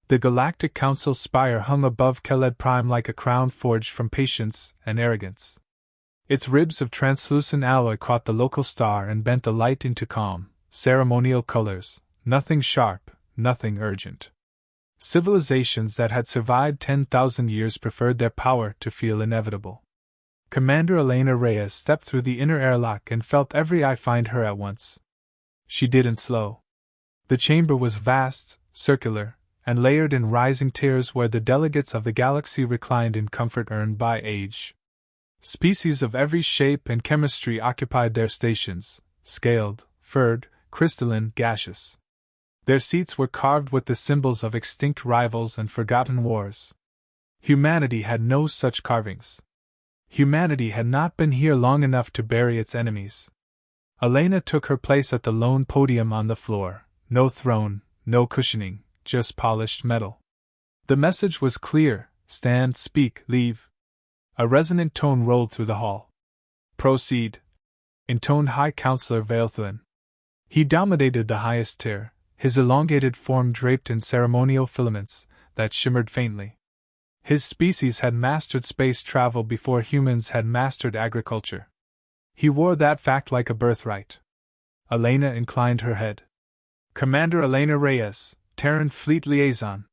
The Galactic Council spire hung above Keled Prime like a crown forged from patience and arrogance. Its ribs of translucent alloy caught the local star and bent the light into calm, ceremonial colors, nothing sharp, nothing urgent. Civilizations that had survived 10,000 years preferred their power to feel inevitable. Commander Elena Reyes stepped through the inner airlock and felt every eye find her at once. She didn't slow. The chamber was vast, circular, and layered in rising tiers where the delegates of the galaxy reclined in comfort earned by age. Species of every shape and chemistry occupied their stations, scaled, furred, crystalline, gaseous. Their seats were carved with the symbols of extinct rivals and forgotten wars. Humanity had no such carvings. Humanity had not been here long enough to bury its enemies. Elena took her place at the lone podium on the floor. No throne, no cushioning, just polished metal. The message was clear: stand, speak, leave. A resonant tone rolled through the hall. Proceed, intoned High Counselor Vailthrin. He dominated the highest tier, his elongated form draped in ceremonial filaments that shimmered faintly. His species had mastered space travel before humans had mastered agriculture. He wore that fact like a birthright. Elena inclined her head. Commander Elena Reyes, Terran Fleet Liaison.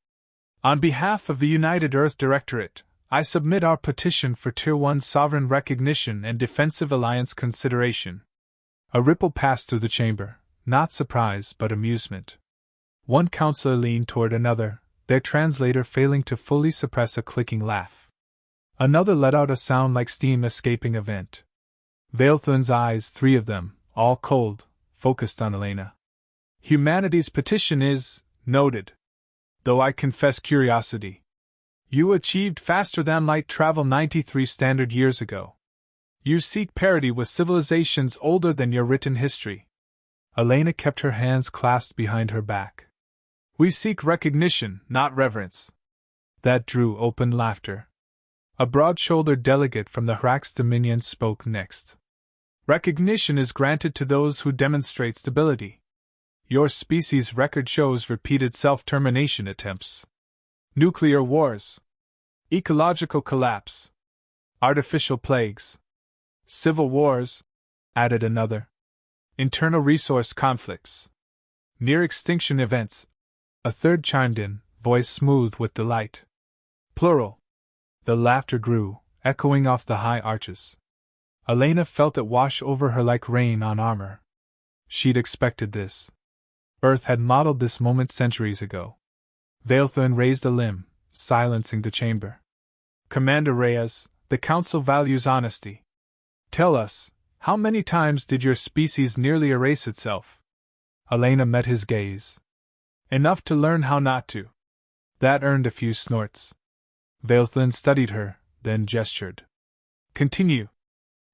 On behalf of the United Earth Directorate, I submit our petition for Tier 1 sovereign recognition and defensive alliance consideration. A ripple passed through the chamber, not surprise but amusement. One counselor leaned toward another, their translator failing to fully suppress a clicking laugh. Another let out a sound like steam escaping a vent. Vailthrin's eyes, 3 of them, all cold, focused on Elena. Humanity's petition is noted. Though I confess curiosity. You achieved faster-than-light travel 93 standard years ago. You seek parity with civilizations older than your written history. Elena kept her hands clasped behind her back. We seek recognition, not reverence. That drew open laughter. A broad-shouldered delegate from the Hrax Dominion spoke next. Recognition is granted to those who demonstrate stability. Your species' record shows repeated self-termination attempts. Nuclear wars. Ecological collapse. Artificial plagues. Civil wars, added another. Internal resource conflicts. Near-extinction events, a third chimed in, voice smooth with delight. Plural. The laughter grew, echoing off the high arches. Elena felt it wash over her like rain on armor. She'd expected this. Earth had modeled this moment centuries ago. Vailthrin raised a limb, silencing the chamber. Commander Reyes, the Council values honesty. Tell us, how many times did your species nearly erase itself? Elena met his gaze. Enough to learn how not to. That earned a few snorts. Vailthrin studied her, then gestured. Continue.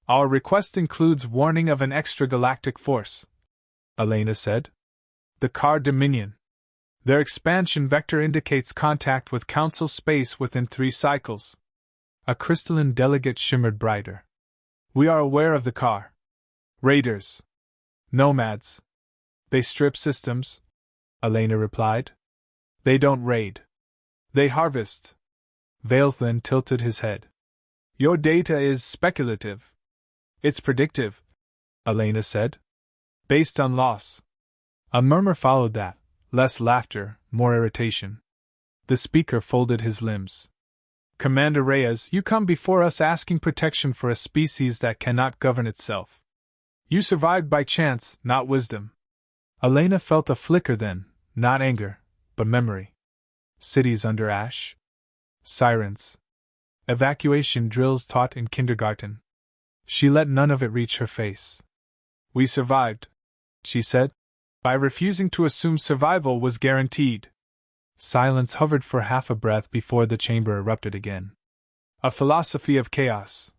Our request includes warning of an extragalactic force, Elena said. The Car Dominion. Their expansion vector indicates contact with Council space within 3 cycles. A crystalline delegate shimmered brighter. We are aware of the Car. Raiders. Nomads. They strip systems, Elena replied. They don't raid. They harvest. Vailthrin tilted his head. Your data is speculative. It's predictive, Elena said. Based on loss. A murmur followed that, less laughter, more irritation. The speaker folded his limbs. Commander Reyes, you come before us asking protection for a species that cannot govern itself. You survived by chance, not wisdom. Elena felt a flicker then, not anger, but memory. Cities under ash. Sirens. Evacuation drills taught in kindergarten. She let none of it reach her face. We survived, she said, by refusing to assume survival was guaranteed. Silence hovered for half a breath before the chamber erupted again. A philosophy of chaos,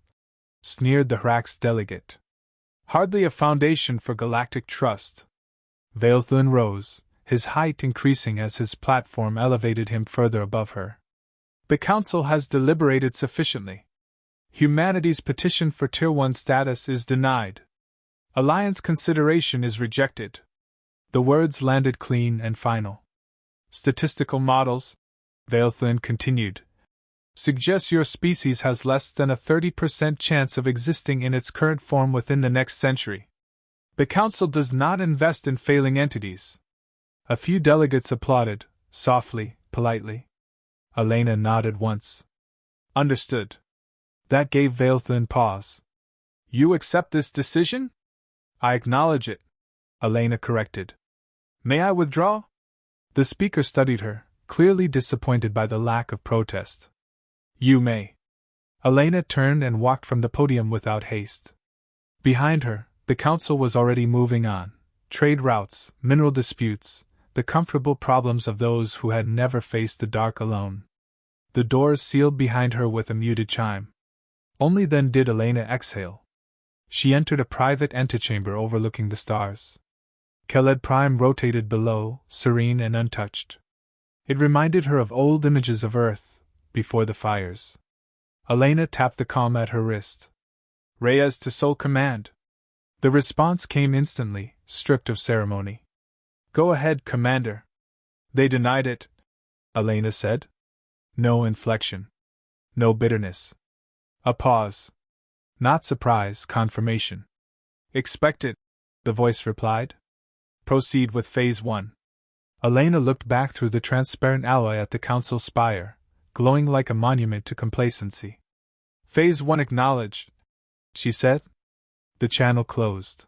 sneered the Hrax delegate. Hardly a foundation for galactic trust. Vailthrin rose, his height increasing as his platform elevated him further above her. The Council has deliberated sufficiently. Humanity's petition for Tier 1 status is denied. Alliance consideration is rejected. The words landed clean and final. Statistical models, Veilthun continued. Suggests your species has less than a 30% chance of existing in its current form within the next century. The Council does not invest in failing entities. A few delegates applauded, softly, politely. Elena nodded once. Understood. That gave Veilthun pause. You accept this decision? I acknowledge it, Elena corrected. May I withdraw? The speaker studied her, clearly disappointed by the lack of protest. You may. Elena turned and walked from the podium without haste. Behind her, the council was already moving on. Trade routes, mineral disputes, the comfortable problems of those who had never faced the dark alone. The doors sealed behind her with a muted chime. Only then did Elena exhale. She entered a private antechamber overlooking the stars. Keled Prime rotated below, serene and untouched. It reminded her of old images of Earth, before the fires. Elena tapped the comm at her wrist. Reyes to sole command. The response came instantly, stripped of ceremony. Go ahead, Commander. They denied it, Elena said. No inflection. No bitterness. A pause. Not surprise, confirmation. Expect it, the voice replied. Proceed with Phase 1. Elena looked back through the transparent alloy at the council spire, glowing like a monument to complacency. Phase 1 acknowledged, she said. The channel closed.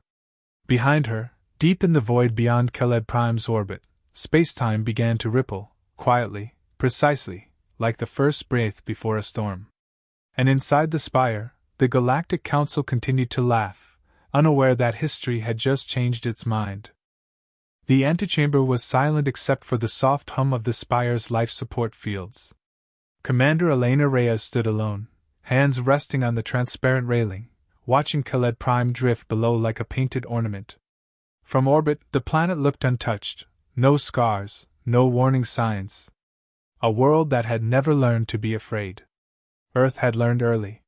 Behind her, deep in the void beyond Keled Prime's orbit, space-time began to ripple, quietly, precisely, like the first breath before a storm. And inside the spire, the Galactic Council continued to laugh, unaware that history had just changed its mind. The antechamber was silent except for the soft hum of the spire's life support fields. Commander Elena Reyes stood alone, hands resting on the transparent railing, watching Keled Prime drift below like a painted ornament. From orbit, the planet looked untouched, no scars, no warning signs. A world that had never learned to be afraid. Earth had learned early.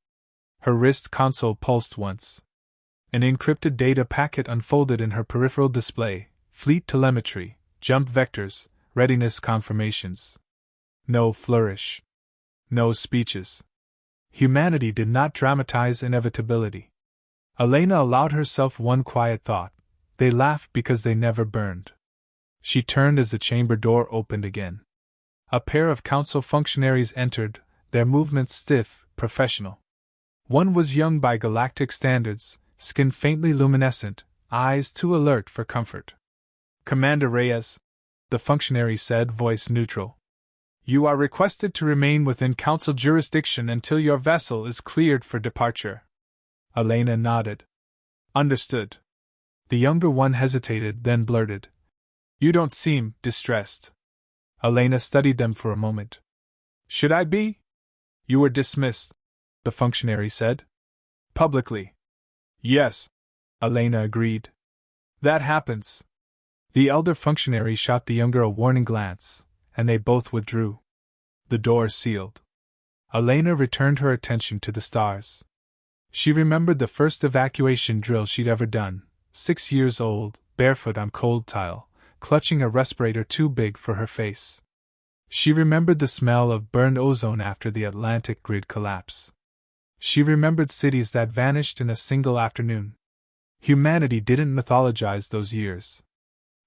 Her wrist console pulsed once. An encrypted data packet unfolded in her peripheral display, fleet telemetry, jump vectors, readiness confirmations. No flourish. No speeches. Humanity did not dramatize inevitability. Elena allowed herself one quiet thought. They laughed because they never burned. She turned as the chamber door opened again. A pair of council functionaries entered, their movements stiff, professional. One was young by galactic standards, skin faintly luminescent, eyes too alert for comfort. Commander Reyes, the functionary said, voice neutral. You are requested to remain within council jurisdiction until your vessel is cleared for departure. Elena nodded. Understood. The younger one hesitated, then blurted. You don't seem distressed. Elena studied them for a moment. Should I be? You were dismissed, the functionary said. Publicly. Yes, Elena agreed. That happens. The elder functionary shot the younger a warning glance, and they both withdrew. The door sealed. Elena returned her attention to the stars. She remembered the first evacuation drill she'd ever done, 6 years old, barefoot on cold tile, clutching a respirator too big for her face. She remembered the smell of burned ozone after the Atlantic grid collapse. She remembered cities that vanished in a single afternoon. Humanity didn't mythologize those years.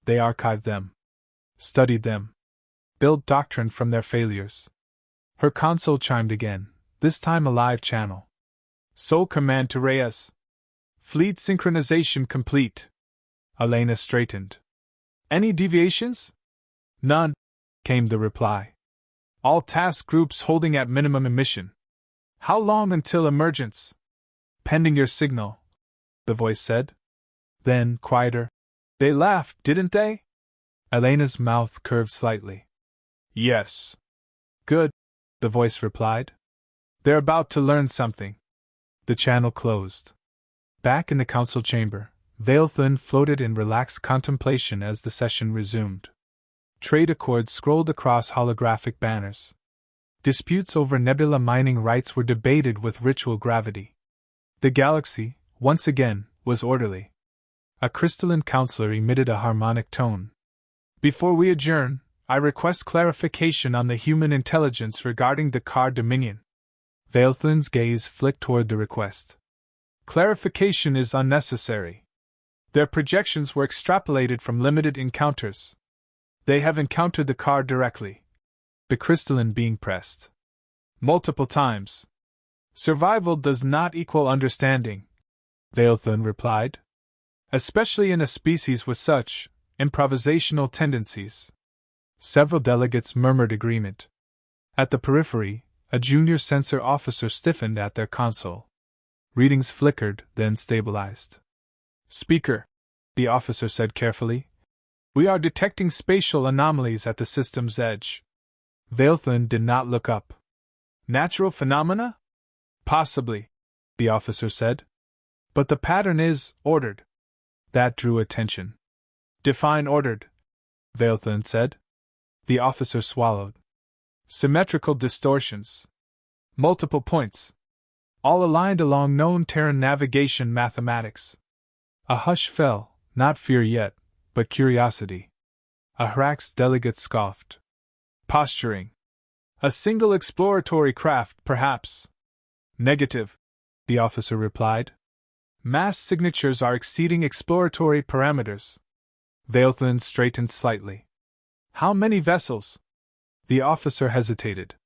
They archived them. Studied them. Built doctrine from their failures. Her console chimed again, this time a live channel. Sole command to Reyes. Fleet synchronization complete. Elena straightened. Any deviations? None, came the reply. All task groups holding at minimum emission. How long until emergence? Pending your signal, the voice said. Then, quieter. They laughed, didn't they? Elena's mouth curved slightly. Yes. Good, the voice replied. They're about to learn something. The channel closed. Back in the council chamber, Veilthun floated in relaxed contemplation as the session resumed. Trade accords scrolled across holographic banners. Disputes over nebula mining rights were debated with ritual gravity. The galaxy, once again, was orderly. A crystalline counselor emitted a harmonic tone. Before we adjourn, I request clarification on the human intelligence regarding the Car Dominion. Vailthlin's gaze flicked toward the request. Clarification is unnecessary. Their projections were extrapolated from limited encounters. They have encountered the car directly. The crystalline being pressed multiple times. Survival does not equal understanding, Vailthlin replied. Especially in a species with such improvisational tendencies. Several delegates murmured agreement. At the periphery, a junior sensor officer stiffened at their console. Readings flickered, then stabilized. Speaker, the officer said carefully. We are detecting spatial anomalies at the system's edge. Vailthlin did not look up. Natural phenomena? Possibly, the officer said. But the pattern is ordered. That drew attention. Define ordered, Vailthlin said. The officer swallowed. Symmetrical distortions. Multiple points. All aligned along known Terran navigation mathematics. A hush fell, not fear yet, but curiosity. A Hrax delegate scoffed. Posturing. A single exploratory craft, perhaps. Negative, the officer replied. Mass signatures are exceeding exploratory parameters. Vailthlin straightened slightly. How many vessels? The officer hesitated.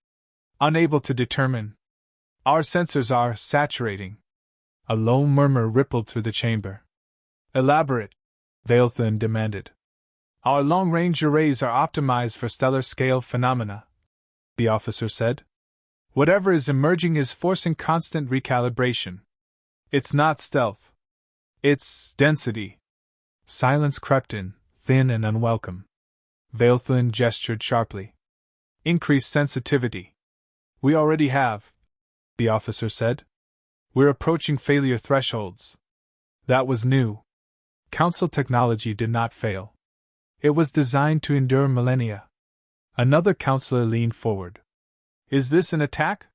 Unable to determine. Our sensors are saturating. A low murmur rippled through the chamber. Elaborate, Vailthlin demanded. Our long-range arrays are optimized for stellar-scale phenomena, the officer said. Whatever is emerging is forcing constant recalibration. It's not stealth. It's density. Silence crept in, thin and unwelcome. Vailthlin gestured sharply. Increase sensitivity. We already have, the officer said. We're approaching failure thresholds. That was new. Council technology did not fail. It was designed to endure millennia. Another counselor leaned forward. Is this an attack?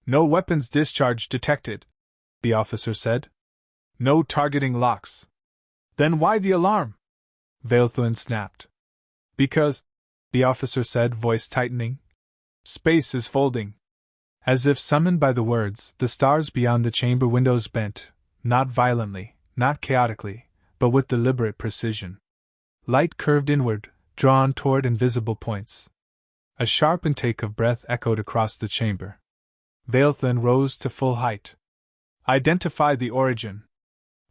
No weapons discharge detected, the officer said. No targeting locks. Then why the alarm? Vailthlin snapped. Because, the officer said, voice tightening. Space is folding. As if summoned by the words, the stars beyond the chamber windows bent, not violently, not chaotically, but with deliberate precision. Light curved inward, drawn toward invisible points. A sharp intake of breath echoed across the chamber. Vailthlin rose to full height. Identify the origin.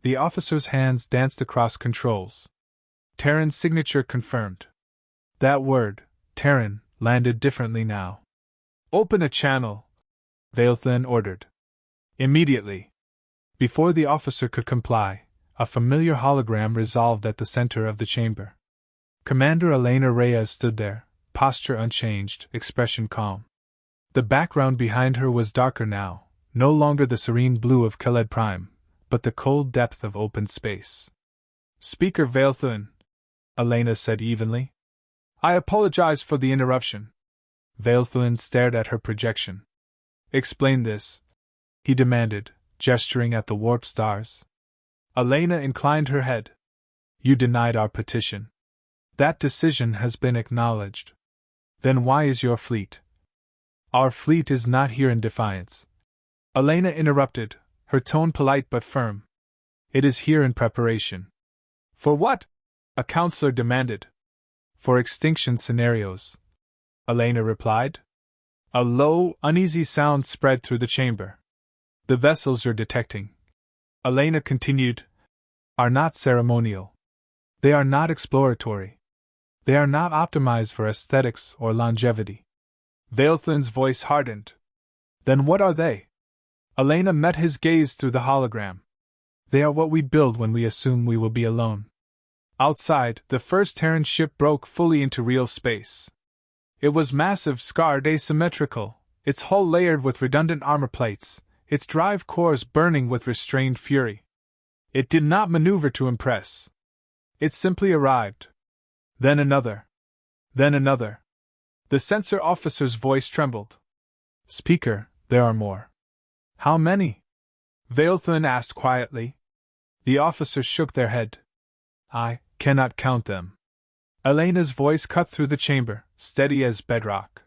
The officer's hands danced across controls. Terran signature confirmed. That word, Terran, landed differently now. Open a channel, Vailthlin ordered. Immediately. Before the officer could comply, a familiar hologram resolved at the center of the chamber. Commander Elena Reyes stood there, posture unchanged, expression calm. The background behind her was darker now, no longer the serene blue of Kaled Prime, but the cold depth of open space. Speaker Vailthlin, Elena said evenly. I apologize for the interruption. Vailthlin stared at her projection. Explain this, he demanded, gesturing at the warp stars. Elena inclined her head. You denied our petition. That decision has been acknowledged. Then why is your fleet? Our fleet is not here in defiance. Elena interrupted, her tone polite but firm. It is here in preparation. For what? A counselor demanded. For extinction scenarios, Elena replied. A low, uneasy sound spread through the chamber. The vessels you're detecting, Elena continued, are not ceremonial. They are not exploratory. They are not optimized for aesthetics or longevity. Vailthlin's voice hardened. Then what are they? Elena met his gaze through the hologram. They are what we build when we assume we will be alone. Outside, the first Terran ship broke fully into real space. It was massive, scarred, asymmetrical, its hull layered with redundant armor plates, its drive cores burning with restrained fury. It did not maneuver to impress. It simply arrived. Then another. Then another. The sensor officer's voice trembled. Speaker, there are more. How many? Vailthlin asked quietly. The officers shook their head. I cannot count them. Elena's voice cut through the chamber, steady as bedrock.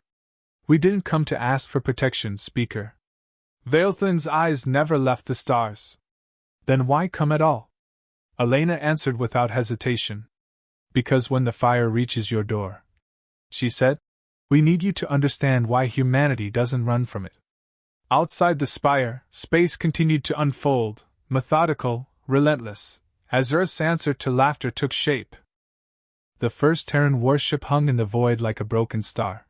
We didn't come to ask for protection, Speaker. Veilthlin's eyes never left the stars. Then why come at all? Elena answered without hesitation. Because when the fire reaches your door, she said, we need you to understand why humanity doesn't run from it. Outside the spire, space continued to unfold, methodical, relentless, as Earth's answer to laughter took shape. The first Terran warship hung in the void like a broken star.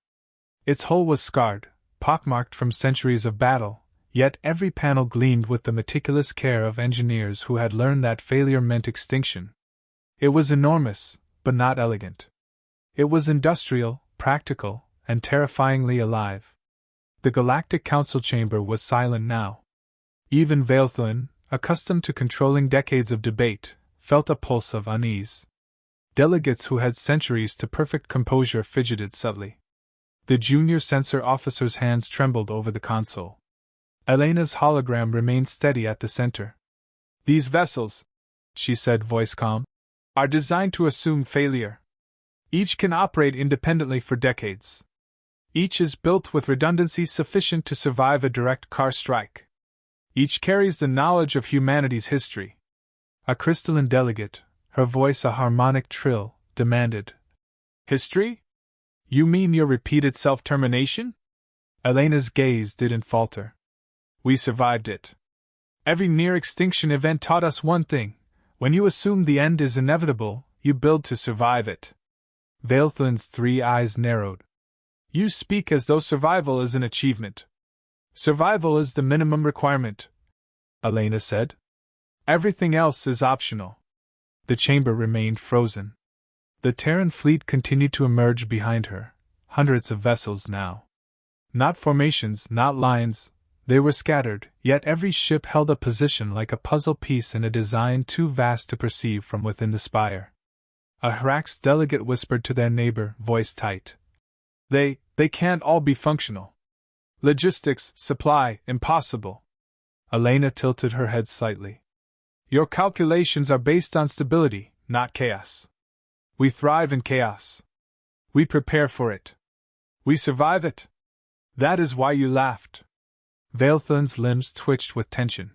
Its hull was scarred, pockmarked from centuries of battle, yet every panel gleamed with the meticulous care of engineers who had learned that failure meant extinction. It was enormous, but not elegant. It was industrial, practical, and terrifyingly alive. The Galactic Council chamber was silent now. Even Veilthlin, accustomed to controlling decades of debate, felt a pulse of unease. Delegates who had centuries to perfect composure fidgeted subtly. The junior censor officer's hands trembled over the console. Elena's hologram remained steady at the center. These vessels, she said, voice calm, are designed to assume failure. Each can operate independently for decades. Each is built with redundancy sufficient to survive a direct car strike. Each carries the knowledge of humanity's history. A crystalline delegate, her voice a harmonic trill, demanded, history? You mean your repeated self-termination? Elena's gaze didn't falter. We survived it. Every near-extinction event taught us one thing. When you assume the end is inevitable, you build to survive it. Veilthlin's 3 eyes narrowed. You speak as though survival is an achievement. Survival is the minimum requirement, Elena said. Everything else is optional. The chamber remained frozen. The Terran fleet continued to emerge behind her, hundreds of vessels now. Not formations, not lines, they were scattered, yet every ship held a position like a puzzle piece in a design too vast to perceive from within the spire. A Hrax delegate whispered to their neighbor, voice tight. They can't all be functional. Logistics, supply, impossible. Elena tilted her head slightly. Your calculations are based on stability, not chaos. We thrive in chaos. We prepare for it. We survive it. That is why you laughed. Veilthlin's limbs twitched with tension.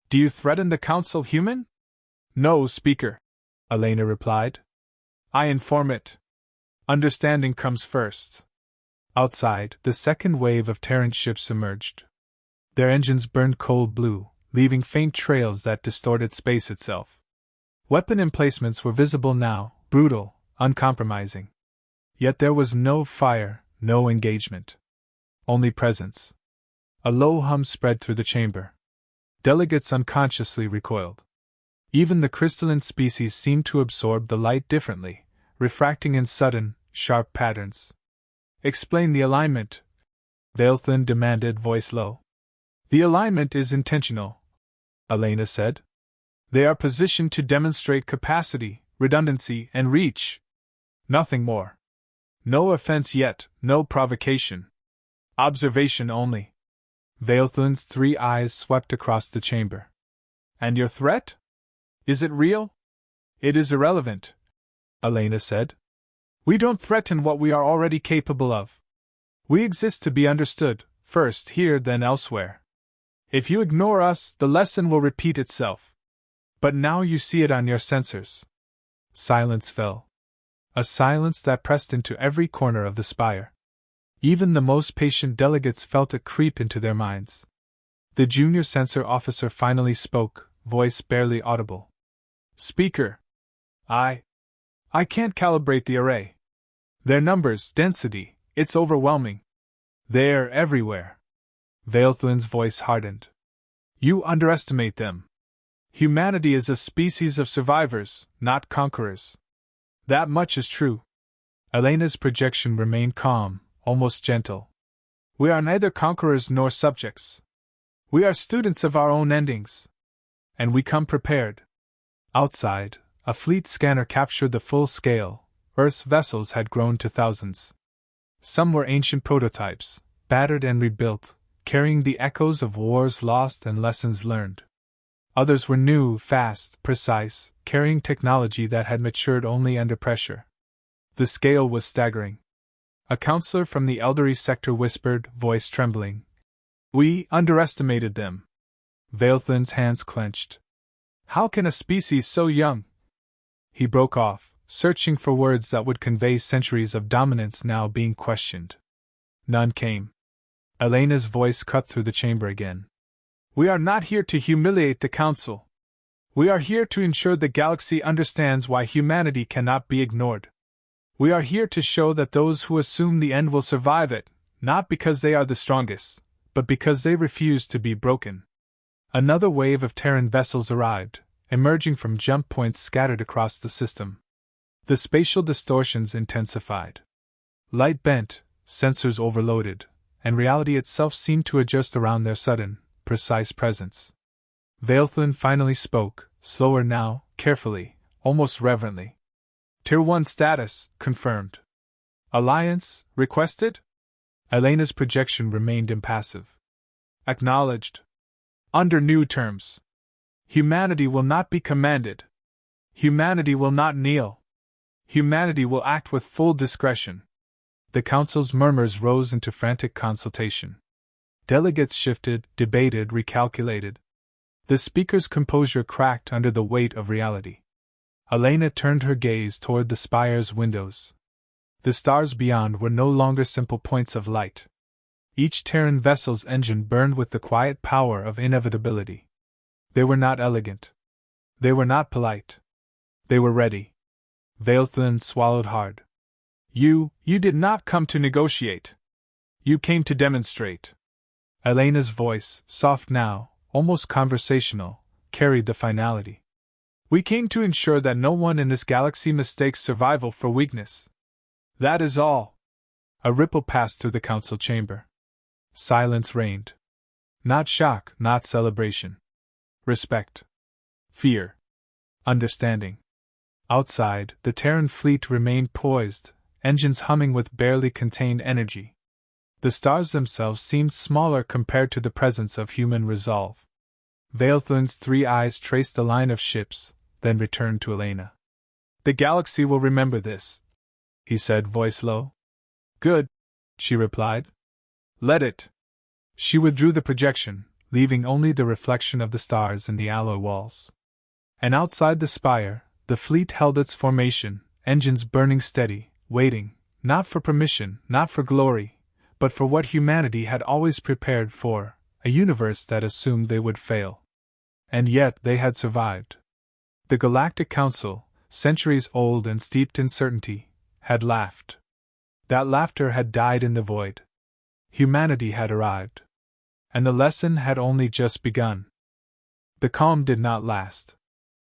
Do you threaten the Council, human? No, Speaker, Elena replied. I inform it. Understanding comes first. Outside, the second wave of Terran ships emerged. Their engines burned cold blue, leaving faint trails that distorted space itself. Weapon emplacements were visible now, brutal, uncompromising. Yet there was no fire, no engagement. Only presence. A low hum spread through the chamber. Delegates unconsciously recoiled. Even the crystalline species seemed to absorb the light differently, refracting in sudden, sharp patterns. Explain the alignment, Veilthlin demanded, voice low. The alignment is intentional, Elena said. They are positioned to demonstrate capacity, redundancy, and reach. Nothing more. No offense yet, no provocation. Observation only. Veilthlin's 3 eyes swept across the chamber. And your threat? Is it real? It is irrelevant, Elena said. We don't threaten what we are already capable of. We exist to be understood, first here then elsewhere. If you ignore us, the lesson will repeat itself. But now you see it on your sensors. Silence fell. A silence that pressed into every corner of the spire. Even the most patient delegates felt it creep into their minds. The junior censor officer finally spoke, voice barely audible. Speaker, I can't calibrate the array. Their numbers, density, it's overwhelming. They're everywhere. Veilthlin's voice hardened. You underestimate them. Humanity is a species of survivors, not conquerors. That much is true. Elena's projection remained calm, almost gentle. We are neither conquerors nor subjects. We are students of our own endings. And we come prepared. Outside, a fleet scanner captured the full scale. Earth's vessels had grown to thousands. Some were ancient prototypes, battered and rebuilt, carrying the echoes of wars lost and lessons learned. Others were new, fast, precise, carrying technology that had matured only under pressure. The scale was staggering. A counselor from the elderly sector whispered, voice trembling. We underestimated them. Vailthlin's hands clenched. How can a species so young? He broke off, searching for words that would convey centuries of dominance now being questioned. None came. Elena's voice cut through the chamber again. We are not here to humiliate the Council. We are here to ensure the galaxy understands why humanity cannot be ignored. We are here to show that those who assume the end will survive it, not because they are the strongest, but because they refuse to be broken. Another wave of Terran vessels arrived, emerging from jump points scattered across the system. The spatial distortions intensified. Light bent, sensors overloaded, and reality itself seemed to adjust around their sudden, precise presence. Vailthlin finally spoke, slower now, carefully, almost reverently. Tier 1 status, confirmed. Alliance, requested? Elena's projection remained impassive. Acknowledged. Under new terms. Humanity will not be commanded. Humanity will not kneel. Humanity will act with full discretion. The Council's murmurs rose into frantic consultation. Delegates shifted, debated, recalculated. The speaker's composure cracked under the weight of reality. Elena turned her gaze toward the spire's windows. The stars beyond were no longer simple points of light. Each Terran vessel's engine burned with the quiet power of inevitability. They were not elegant. They were not polite. They were ready. Vailthlin swallowed hard. You did not come to negotiate. You came to demonstrate. Elena's voice, soft now, almost conversational, carried the finality. We came to ensure that no one in this galaxy mistakes survival for weakness. That is all. A ripple passed through the council chamber. Silence reigned. Not shock, not celebration. Respect. Fear. Understanding. Outside, the Terran fleet remained poised, engines humming with barely contained energy. The stars themselves seemed smaller compared to the presence of human resolve. Vailthlin's 3 eyes traced the line of ships, then returned to Elena. The galaxy will remember this, he said, voice low. Good, she replied. Let it. She withdrew the projection, leaving only the reflection of the stars in the alloy walls. And outside the spire, the fleet held its formation, engines burning steady, waiting, not for permission, not for glory, but for what humanity had always prepared for, a universe that assumed they would fail. And yet they had survived. The Galactic Council, centuries old and steeped in certainty, had laughed. That laughter had died in the void. Humanity had arrived. And the lesson had only just begun. The calm did not last.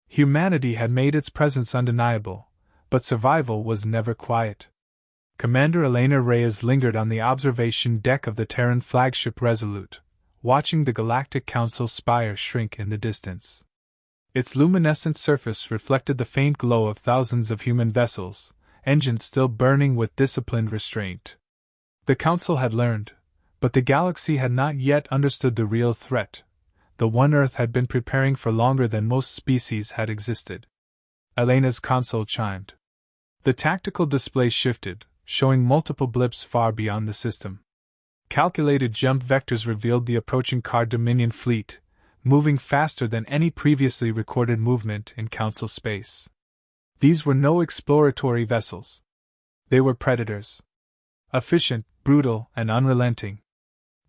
Humanity had made its presence undeniable, but survival was never quiet. Commander Elena Reyes lingered on the observation deck of the Terran flagship Resolute, watching the Galactic Council spire shrink in the distance. Its luminescent surface reflected the faint glow of thousands of human vessels, engines still burning with disciplined restraint. The Council had learned, but the galaxy had not yet understood the real threat, the one Earth had been preparing for longer than most species had existed. Elena's console chimed. The tactical display shifted, showing multiple blips far beyond the system. Calculated jump vectors revealed the approaching Card Dominion fleet, moving faster than any previously recorded movement in Council space. These were no exploratory vessels. They were predators. Efficient, brutal, and unrelenting.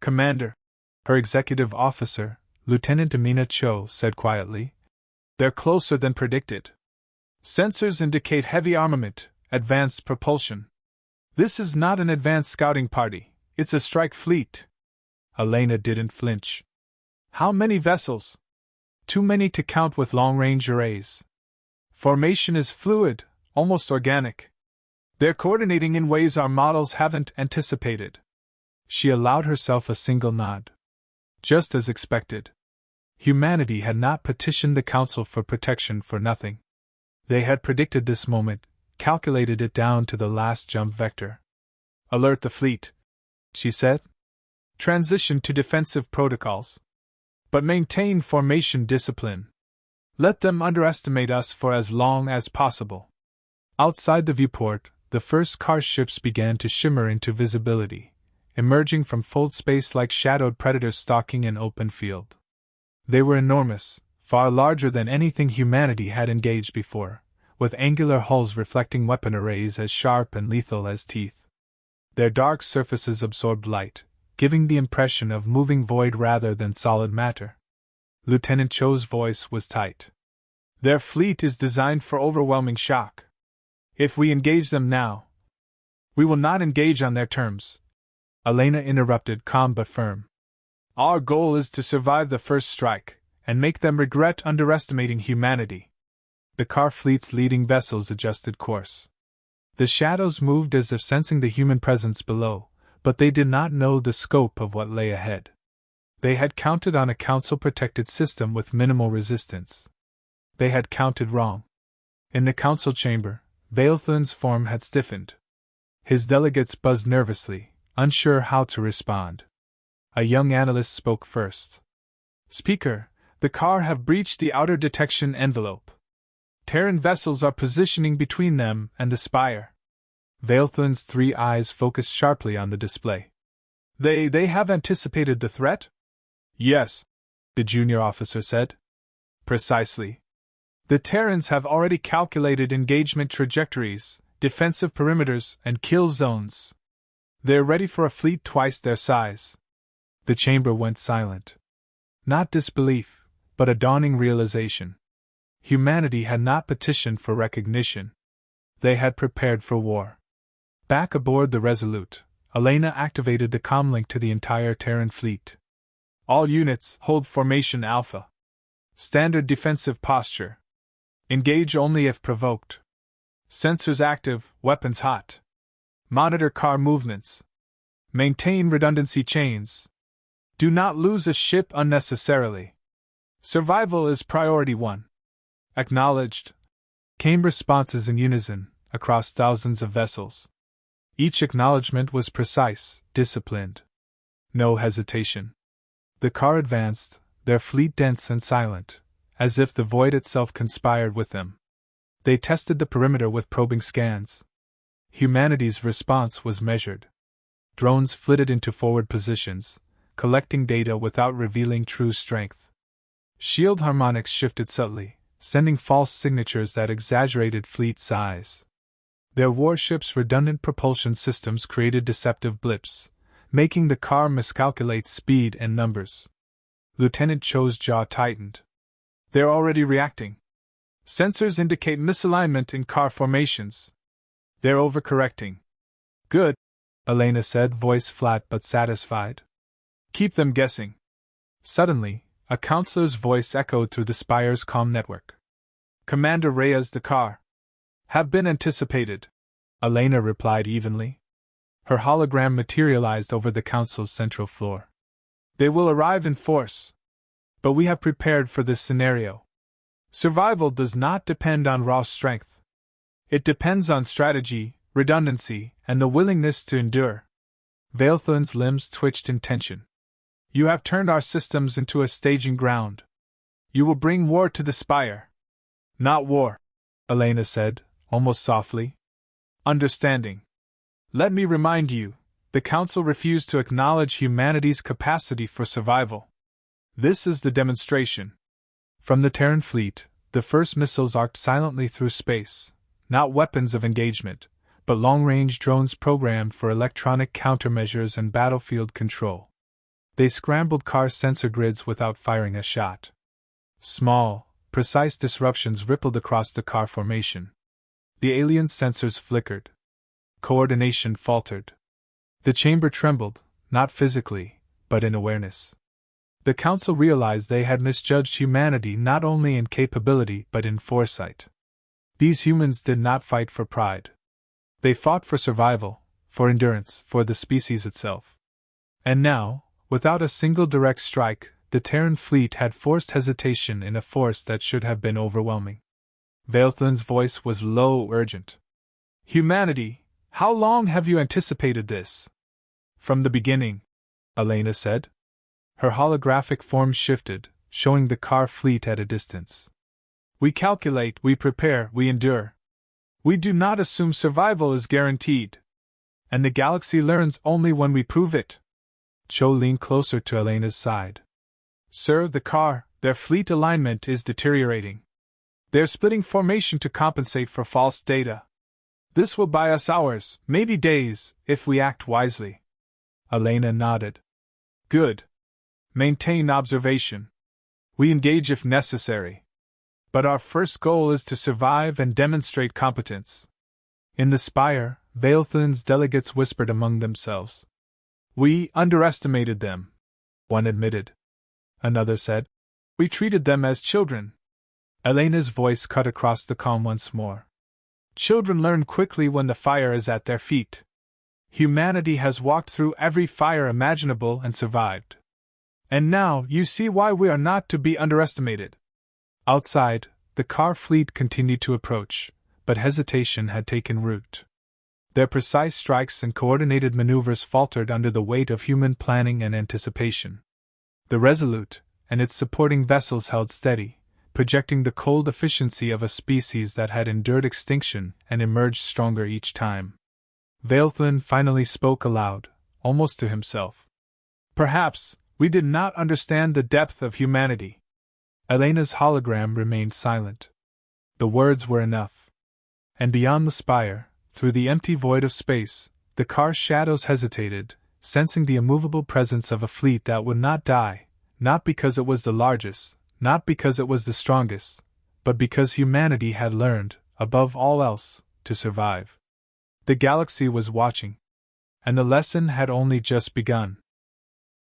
Commander, her executive officer, Lieutenant Amina Cho, said quietly, they're closer than predicted. Sensors indicate heavy armament, advanced propulsion. This is not an advanced scouting party, it's a strike fleet. Elena didn't flinch. How many vessels? Too many to count with long-range arrays. Formation is fluid, almost organic. They're coordinating in ways our models haven't anticipated. She allowed herself a single nod. Just as expected. Humanity had not petitioned the Council for protection for nothing. They had predicted this moment, calculated it down to the last jump vector. Alert the fleet, she said. Transition to defensive protocols. But maintain formation discipline. Let them underestimate us for as long as possible. Outside the viewport, the first car ships began to shimmer into visibility, emerging from fold space like shadowed predators stalking an open field. They were enormous, far larger than anything humanity had engaged before, with angular hulls reflecting weapon arrays as sharp and lethal as teeth. Their dark surfaces absorbed light, giving the impression of moving void rather than solid matter. Lieutenant Cho's voice was tight. Their fleet is designed for overwhelming shock. If we engage them now, we will not engage on their terms. Elena interrupted, calm but firm. Our goal is to survive the first strike, and make them regret underestimating humanity. The car fleet's leading vessels adjusted course. The shadows moved as if sensing the human presence below, but they did not know the scope of what lay ahead. They had counted on a council-protected system with minimal resistance. They had counted wrong. In the council chamber, Vailthun's form had stiffened. His delegates buzzed nervously, unsure how to respond. A young analyst spoke first. Speaker, the car have breached the outer detection envelope. Terran vessels are positioning between them and the spire. Vailthun's 3 eyes focused sharply on the display. They have anticipated the threat? Yes, the junior officer said. Precisely. The Terrans have already calculated engagement trajectories, defensive perimeters, and kill zones. They're ready for a fleet twice their size. The chamber went silent. Not disbelief, but a dawning realization. Humanity had not petitioned for recognition. They had prepared for war. Back aboard the Resolute, Elena activated the comlink to the entire Terran fleet. All units, hold formation Alpha. Standard defensive posture. Engage only if provoked. Sensors active, weapons hot. Monitor car movements. Maintain redundancy chains. Do not lose a ship unnecessarily. Survival is priority 1. Acknowledged. Came responses in unison, across thousands of vessels. Each acknowledgement was precise, disciplined. No hesitation. The car advanced, their fleet dense and silent, as if the void itself conspired with them. They tested the perimeter with probing scans. Humanity's response was measured. Drones flitted into forward positions, collecting data without revealing true strength. Shield harmonics shifted subtly, sending false signatures that exaggerated fleet size. Their warships' redundant propulsion systems created deceptive blips, making the car miscalculate speed and numbers. Lieutenant Cho's jaw tightened. They're already reacting. Sensors indicate misalignment in car formations. They're overcorrecting. Good, Elena said, voice flat but satisfied. Keep them guessing. Suddenly, a counselor's voice echoed through the spire's comm network. Commander Reyes, the car have been anticipated, Elena replied evenly. Her hologram materialized over the council's central floor. They will arrive in force. But we have prepared for this scenario. Survival does not depend on raw strength. It depends on strategy, redundancy, and the willingness to endure. Vailthun's limbs twitched in tension. You have turned our systems into a staging ground. You will bring war to the spire. Not war, Elena said, almost softly. Understanding. Let me remind you, the Council refused to acknowledge humanity's capacity for survival. This is the demonstration. From the Terran fleet, the first missiles arced silently through space, not weapons of engagement, but long-range drones programmed for electronic countermeasures and battlefield control. They scrambled car sensor grids without firing a shot. Small, precise disruptions rippled across the car formation. The alien's sensors flickered. Coordination faltered. The chamber trembled, not physically, but in awareness. The Council realized they had misjudged humanity not only in capability but in foresight. These humans did not fight for pride. They fought for survival, for endurance, for the species itself. And now, without a single direct strike, the Terran fleet had forced hesitation in a force that should have been overwhelming. Vailthun's voice was low, urgent. Humanity, how long have you anticipated this? From the beginning, Elena said. Her holographic form shifted, showing the car fleet at a distance. We calculate, we prepare, we endure. We do not assume survival is guaranteed. And the galaxy learns only when we prove it. Cho leaned closer to Elena's side. Sir, their fleet alignment is deteriorating. They're splitting formation to compensate for false data. This will buy us hours, maybe days, if we act wisely. Elena nodded. Good. Maintain observation. We engage if necessary. But our first goal is to survive and demonstrate competence. In the spire, Veilthan's delegates whispered among themselves. We underestimated them, one admitted. Another said, we treated them as children. Elena's voice cut across the calm once more. Children learn quickly when the fire is at their feet. Humanity has walked through every fire imaginable and survived. And now you see why we are not to be underestimated. Outside, the car fleet continued to approach, but hesitation had taken root. Their precise strikes and coordinated maneuvers faltered under the weight of human planning and anticipation. The Resolute and its supporting vessels held steady, projecting the cold efficiency of a species that had endured extinction and emerged stronger each time. Veilthan finally spoke aloud, almost to himself. Perhaps we did not understand the depth of humanity. Elena's hologram remained silent. The words were enough. And beyond the spire, through the empty void of space, the car's shadows hesitated, sensing the immovable presence of a fleet that would not die, not because it was the largest, not because it was the strongest, but because humanity had learned, above all else, to survive. The galaxy was watching. And the lesson had only just begun.